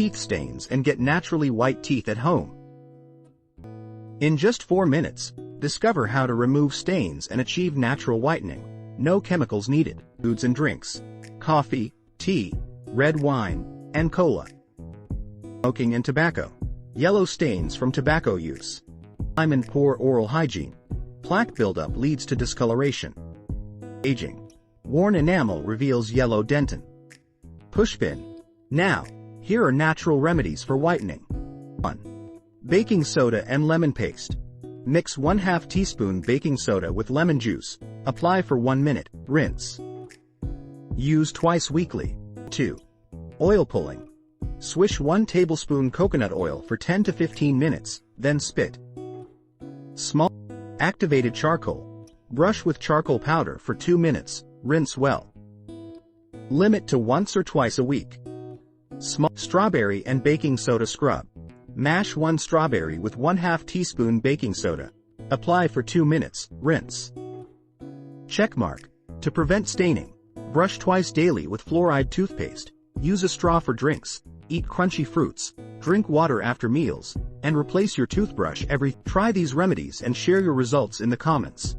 teeth stains and get naturally white teeth at home. In just 4 minutes, discover how to remove stains and achieve natural whitening. No chemicals needed. Foods and drinks: coffee, tea, red wine, and cola. Smoking and tobacco. Yellow stains from tobacco use. Time and poor oral hygiene. Plaque buildup leads to discoloration. Aging. Worn enamel reveals yellow dentin. Pushpin. Now, here are natural remedies for whitening. 1. Baking soda and lemon paste. Mix 1/2 teaspoon baking soda with lemon juice. Apply for 1 minute. Rinse. Use twice weekly. 2. Oil pulling. Swish 1 tablespoon coconut oil for 10 to 15 minutes, then spit. Small. Activated charcoal. Brush with charcoal powder for 2 minutes, rinse well. Limit to once or twice a week. Small. Strawberry and baking soda scrub. Mash 1 strawberry with 1/2 teaspoon baking soda. Apply for 2 minutes, rinse. Checkmark. To prevent staining, brush twice daily with fluoride toothpaste. Use a straw for drinks. Eat crunchy fruits. Drink water after meals, and replace your toothbrush every. Try these remedies and share your results in the comments.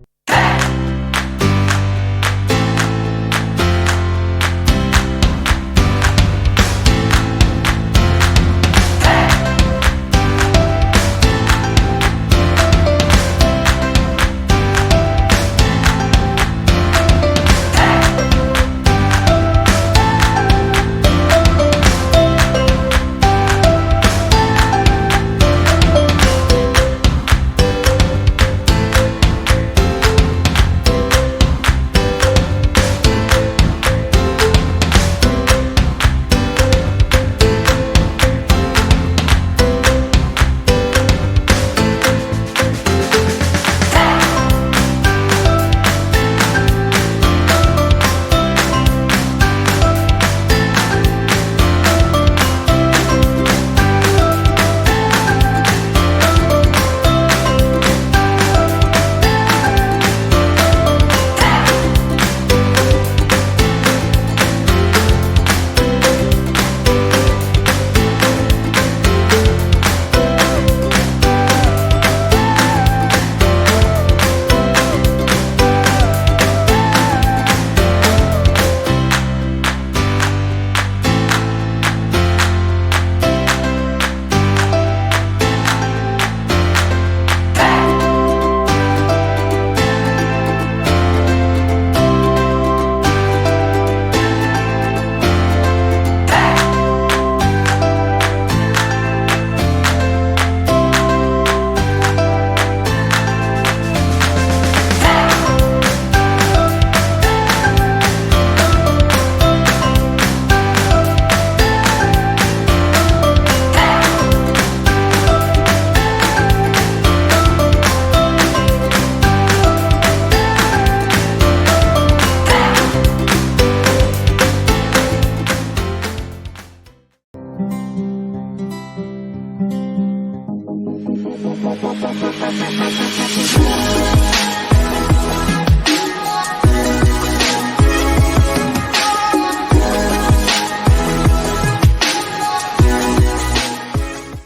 Thank you.